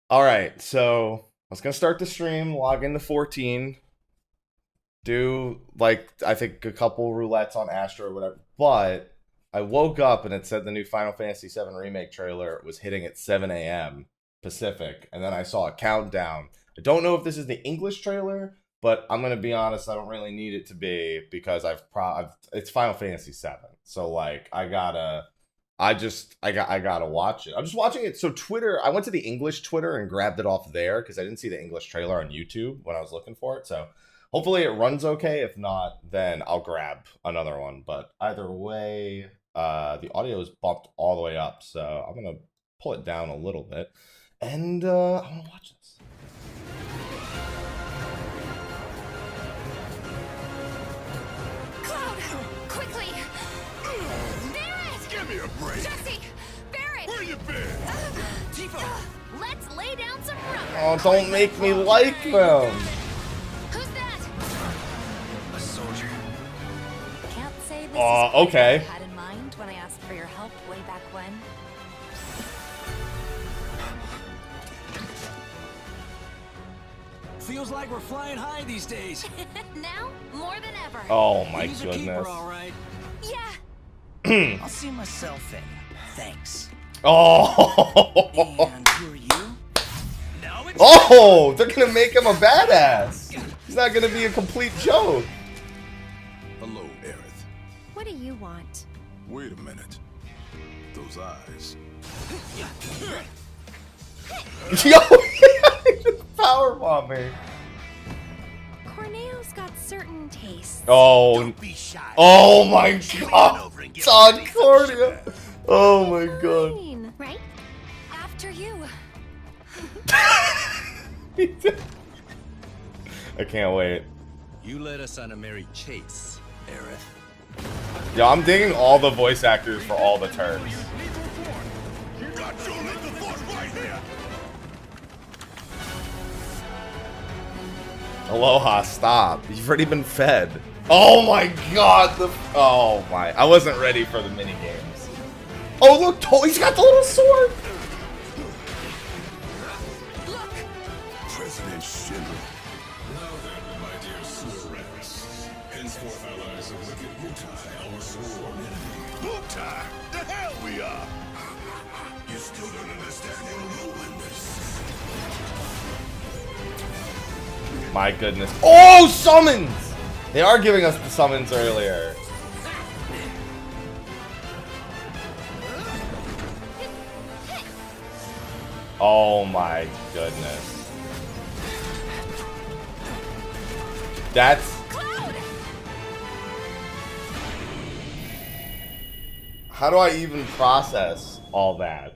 All right, so I was gonna start the stream, log into 14, do like I think a couple roulettes on Astro or whatever. But I woke up and it said the new Final Fantasy VII remake trailer was hitting at 7 a.m. Pacific, and then I saw a countdown. I don't know if this is the English trailer, but I'm gonna be honest, I don't really need it to be because it's Final Fantasy VII, so like I gotta watch it. I'm just watching it. So Twitter, I went to the English Twitter and grabbed it off there because I didn't see the English trailer on YouTube when I was looking for it. So hopefully it runs okay. If not, then I'll grab another one. But either way, the audio is bumped all the way up, so I'm gonna pull it down a little bit, and I'm gonna watch this. Cloud! Quickly! Barrett! Give me a break! Jesse! Barrett! Where you been? Tifa! Let's lay down some rubber! Oh, don't make me like them. Who's that? A soldier. Can't say this Okay. is what I had in mind when I asked for your help way back when. Feels like we're flying high these days. Now, more than ever. Oh my He's a keeper, goodness. all right. Yeah. I'll see myself in. Thanks. Oh. And who are you? Now it's Oh, they're gonna make him a badass. He's not gonna be a complete joke. Hello, Aerith. What do you want? Wait a minute. Those eyes. Yo, he just powerbomb me. Corneo's got certain tastes. Oh, Don't be shy. oh my god. Over and get Todd ready for Cornea. Oh my god. Fine, right? After you. I can't wait. You led us on a merry chase, Aerith. Yo, I'm digging all the voice actors for all the turns. Got your lethal force right here! Aloha, stop. You've already been fed. Oh my god. Oh my. I wasn't ready for the mini games. Oh, look. He's got the little sword. Look! President Shinra. Now then, my dear Surrex, henceforth allies of wicked Mutai, our sworn enemy. Butai! The hell we are! You still don't understand your ruins. My goodness. Oh, summons! They are giving us the summons earlier. Oh my goodness. That's... Cloud! How do I even process all that?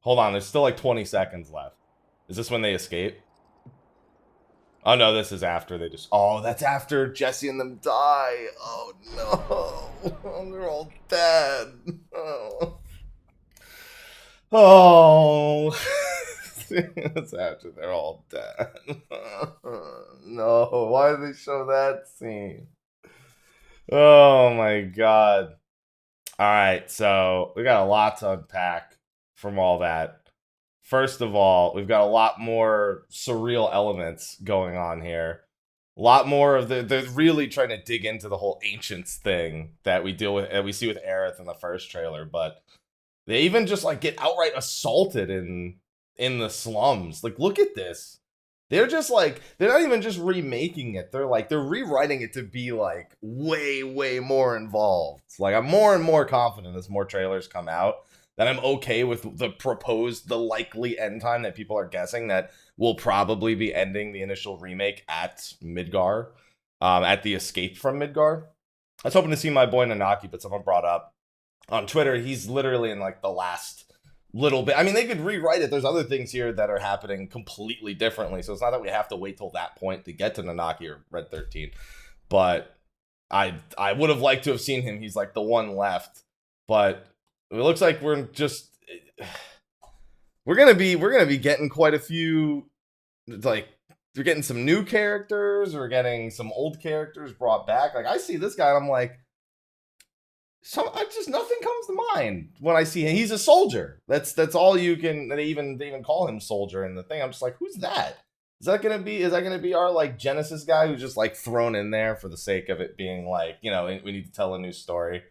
Hold on, there's still like 20 seconds left. Is this when they escape? Oh no, this is after they just... Oh, that's after Jesse and them die. Oh no. They're all dead. Oh. Oh. That's after they're all dead. No, why did they show that scene? Oh my god. Alright, so we got a lot to unpack from all that. First of all, we've got a lot more surreal elements going on here. A lot more of they're really trying to dig into the whole ancients thing that we deal with, that we see with Aerith in the first trailer, but they even just like get outright assaulted in the slums. Like, look at this. They're just like, they're not even just remaking it. They're rewriting it to be like way, way more involved. Like, I'm more and more confident as more trailers come out that I'm okay with the likely end time that people are guessing that will probably be ending the initial remake at Midgar, at the escape from Midgar. I was hoping to see my boy Nanaki, but someone brought up on Twitter, he's literally in like the last little bit. I mean, they could rewrite it. There's other things here that are happening completely differently, so it's not that we have to wait till that point to get to Nanaki or Red 13. But I would have liked to have seen him. He's like the one left, but it looks like we're gonna be getting quite a few, like, we're getting some new characters, we're getting some old characters brought back. Like, I see this guy and I'm like, nothing comes to mind when I see him. He's a soldier. That's all you can. They even call him soldier in the thing. I'm just like, who's that? Is that gonna be our like Genesis guy who's just like thrown in there for the sake of it being like, you know, we need to tell a new story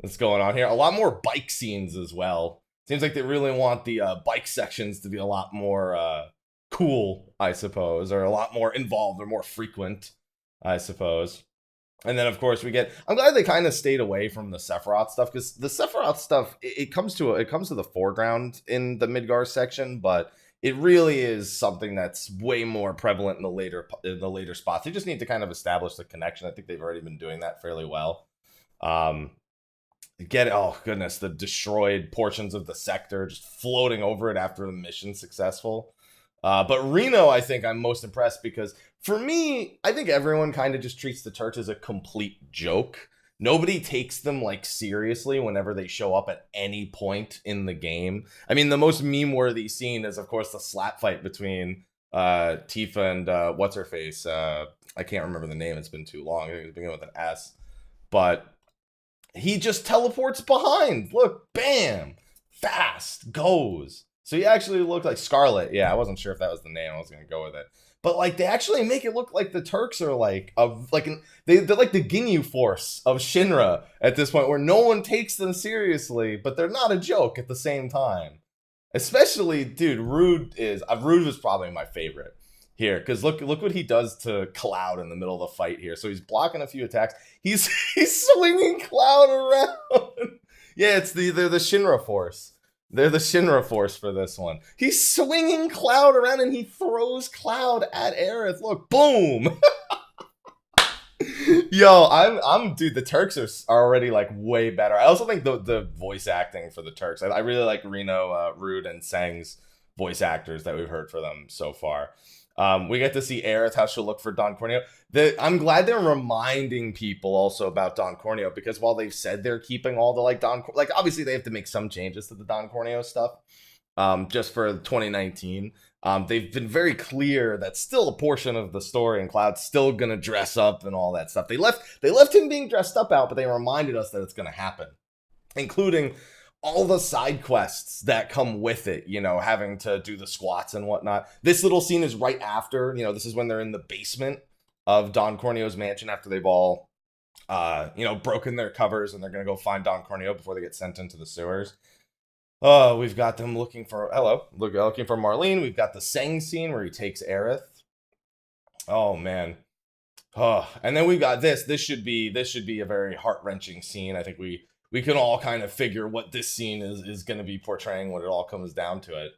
that's going on here. A lot more bike scenes as well. Seems like they really want the bike sections to be a lot more cool, I suppose, or a lot more involved or more frequent, I suppose. And then, of course, we get. I'm glad they kind of stayed away from the Sephiroth stuff, because the Sephiroth stuff it comes to the foreground in the Midgar section, but it really is something that's way more prevalent in the later spots. They just need to kind of establish the connection. I think they've already been doing that fairly well. Oh goodness, the destroyed portions of the sector, just floating over it after the mission successful. But Reno, I think I'm most impressed because for me, I think everyone kind of just treats the Turks as a complete joke. Nobody takes them like seriously whenever they show up at any point in the game. I mean, the most meme-worthy scene is, of course, the slap fight between Tifa and what's her face. I can't remember the name. It's been too long. I think it's beginning with an S. But he just teleports behind. Look, bam, fast goes. So he actually looked like Scarlet. Yeah, I wasn't sure if that was the name. I was gonna go with it. But like they actually make it look like the Turks are they're like the Ginyu Force of Shinra at this point, where no one takes them seriously, but they're not a joke at the same time. Especially, dude, Rude was probably my favorite here, because look what he does to Cloud in the middle of the fight here. So he's blocking a few attacks. He's swinging Cloud around. Yeah, they're the Shinra Force. They're the Shinra Force for this one. He's swinging Cloud around and he throws Cloud at Aerith. Look, boom. Yo, dude, the Turks are already like way better. I also think the voice acting for the Turks, I really like Reno, Rude, and Seng's voice actors that we've heard for them so far. We get to see Aerith, how she'll look for Don Corneo. I'm glad they're reminding people also about Don Corneo, because while they've said they're keeping all the obviously they have to make some changes to the Don Corneo stuff, just for 2019. They've been very clear that still a portion of the story, and Cloud's still gonna dress up and all that stuff. They left him being dressed up out, but they reminded us that it's gonna happen, including all the side quests that come with it, you know, having to do the squats and whatnot. This little scene is right after, you know, this is when they're in the basement of Don Corneo's mansion after they've all, broken their covers, and they're going to go find Don Corneo before they get sent into the sewers. We've got them looking for Marlene. We've got the Seng scene where he takes Aerith. Oh, man. And then we've got this. This should be a very heart-wrenching scene. I think we can all kind of figure what this scene is going to be portraying when it all comes down to it.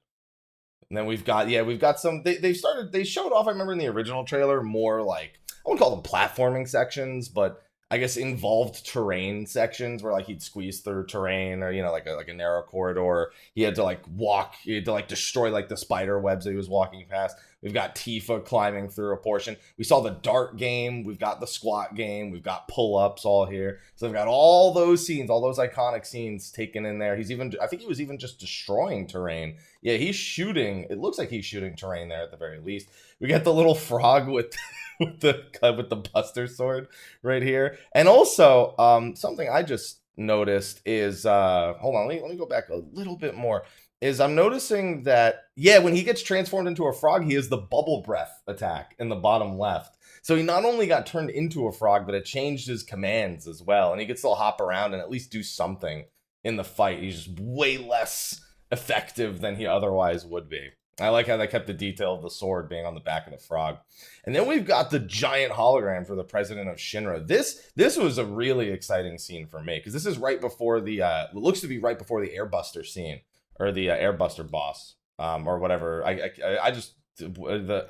And then we've got some, they showed off, I remember in the original trailer, more like, I wouldn't call them platforming sections, but I guess involved terrain sections where like he'd squeeze through terrain, or, you know, like a narrow corridor. He had to destroy like the spider webs that he was walking past. We've got Tifa climbing through a portion. We saw the dart game. We've got the squat game. We've got pull-ups all here. So we've got all those scenes, all those iconic scenes taken in there. I think he was even just destroying terrain. Yeah, it looks like he's shooting terrain there at the very least. We got the little frog with the Buster Sword right here. And also, something I just noticed is, hold on, let me go back a little bit more. I'm noticing that, when he gets transformed into a frog, he has the bubble breath attack in the bottom left. So he not only got turned into a frog, but it changed his commands as well. And he can still hop around and at least do something in the fight. He's just way less effective than he otherwise would be. I like how they kept the detail of the sword being on the back of the frog. And then we've got the giant hologram for the president of Shinra. This was a really exciting scene for me, because this is right before it looks to be right before the Airbuster scene, or the Airbuster boss, or whatever. I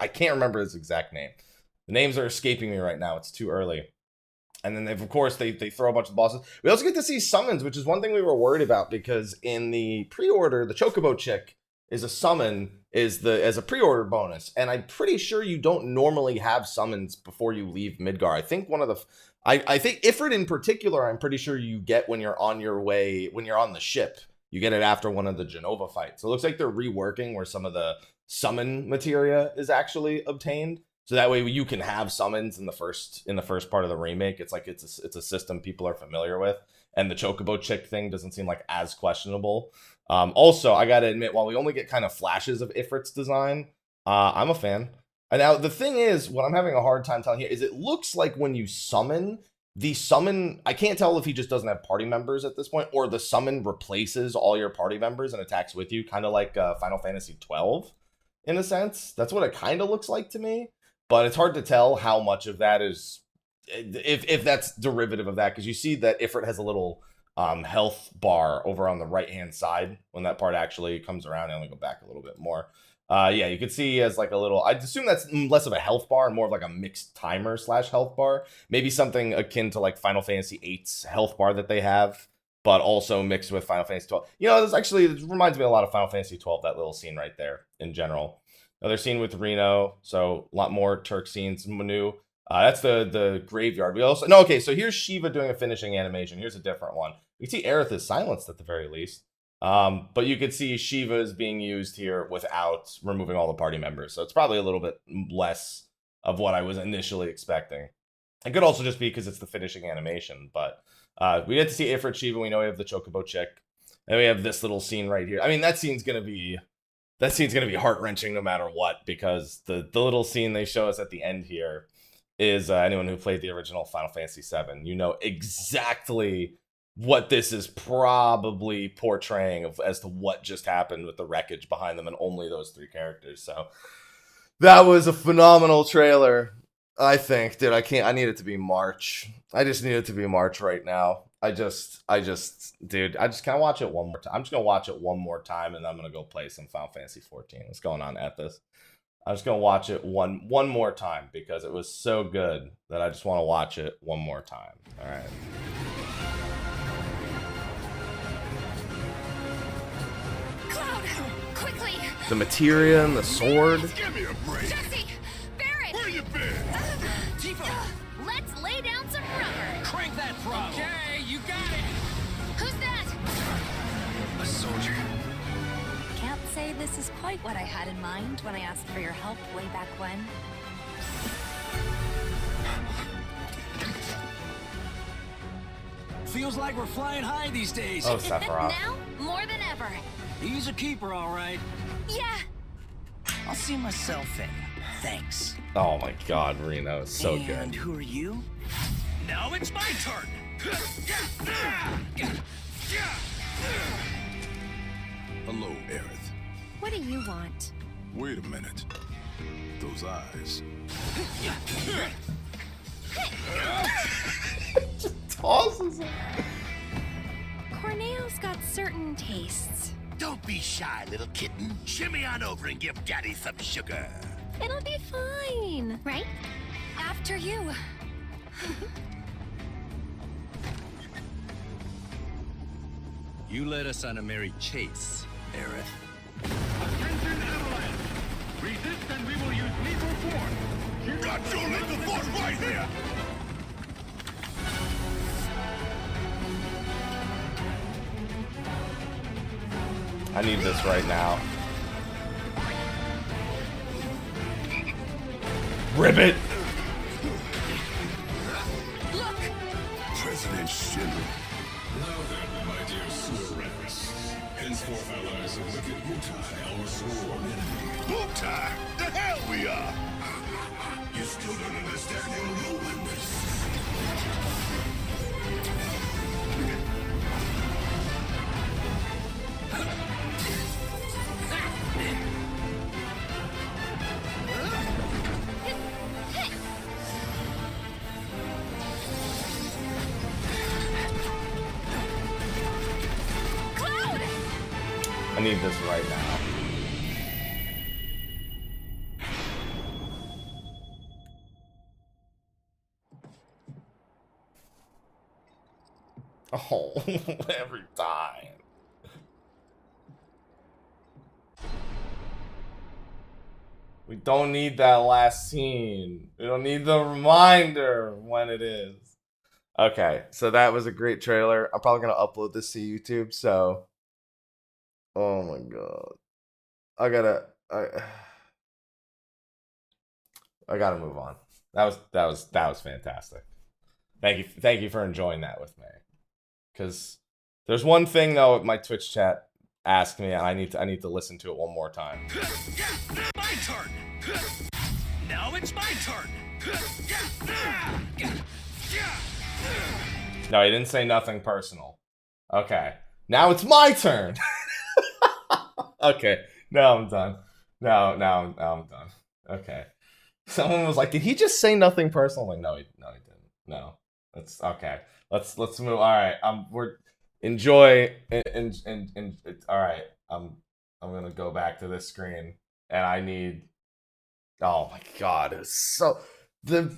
can't remember his exact name. The names are escaping me right now. It's too early. And then they throw a bunch of bosses. We also get to see summons, which is one thing we were worried about, because in the pre-order, the Chocobo chick is a summon as a pre-order bonus, and I'm pretty sure you don't normally have summons before you leave Midgar. I think I think Ifrit in particular, I'm pretty sure you get when you're on the ship. You get it after one of the Genova fights. So it looks like they're reworking where some of the summon materia is actually obtained. So that way you can have summons in the first part of the remake. It's like it's a system people are familiar with. and the Chocobo chick thing doesn't seem like as questionable. Also, I gotta admit, while we only get kind of flashes of Ifrit's design, I'm a fan. And now the thing is, what I'm having a hard time telling here is it looks like when you summon, the summon, I can't tell if he just doesn't have party members at this point, or the summon replaces all your party members and attacks with you, kind of like Final Fantasy 12 in a sense. That's what it kind of looks like to me, but it's hard to tell how much of that is, if that's derivative of that, because you see that Ifrit has a little health bar over on the right hand side when that part actually comes around. And let me go back a little bit more. Yeah, you can see he has like a little, I'd assume that's less of a health bar and more of like a mixed timer / health bar. Maybe something akin to like Final Fantasy VIII's health bar that they have, but also mixed with Final Fantasy 12. You know, it reminds me a lot of Final Fantasy 12, that little scene right there in general. Another scene with Reno, so a lot more Turk scenes. Manu, that's the graveyard. We also, no, okay, so here's Shiva doing a finishing animation. Here's a different one. You can see Aerith is silenced at the very least. But you could see Shiva is being used here without removing all the party members. So it's probably a little bit less of what I was initially expecting. It could also just be because it's the finishing animation. But we get to see Ifrit, Shiva. We know we have the Chocobo chick. And we have this little scene right here. I mean, that scene's going to be heart-wrenching no matter what. Because the little scene they show us at the end here is anyone who played the original Final Fantasy VII. You know exactly what this is probably portraying as to what just happened with the wreckage behind them and only those 3 characters. So that was a phenomenal trailer, I think. Dude, I need it to be March. I just need it to be March right now. I just dude, I just can't watch it one more time. I'm just gonna watch it one more time and then I'm gonna go play some Final Fantasy 14. What's going on at this? I'm just gonna watch it one more time because it was so good that I just want to watch it one more time. All right. Quickly! The materia and the sword. Give me a break. Jesse! Barrett! Where you been? Let's lay down some rubber! Crank that throttle. Okay, you got it. Who's that? A soldier. Can't say this is quite what I had in mind when I asked for your help way back when. Feels like we're flying high these days. Oh, Sephiroth. Now, more than ever. He's a keeper, all right. Yeah. I'll see myself in. Thanks. Oh my god, Reno is so And good. who are you? Now it's my turn. Hello, Aerith. What do you want? Wait a minute. Those eyes. Tosses him. Corneo's got certain tastes. Don't be shy, little kitten. Shimmy on over and give Daddy some sugar. It'll be fine, right? After you. You led us on a merry chase, Aerith. Attention, Avalanche! Resist and we will use lethal force. Got your lethal force right here! I need this right now. Ribbit! Look! President Shinra. Now then, my dear sewer rats. Henceforth allies of wicked Mutai, our sworn enemy. Mutai! The hell we are! You still don't understand your ruins. Cloud! I need this right now. Oh, every time. We don't need that last scene. We don't need the reminder of when it is. Okay, so that was a great trailer. I'm probably gonna upload this to YouTube, so oh my god. I gotta move on. That was fantastic. Thank you for enjoying that with me. because there's one thing though my Twitch chat asked me, and I need to listen to it one more time. My turn. Now it's my turn. No, he didn't say nothing personal. Okay, now it's my turn. Okay, now I'm done. Now I'm done. Okay. Someone was like, "Did he just say nothing personal?" I'm like, no, he didn't. No, that's okay. Let's move. All right, we're enjoy and all right. I'm gonna go back to this screen, and I need. Oh my god, it's so the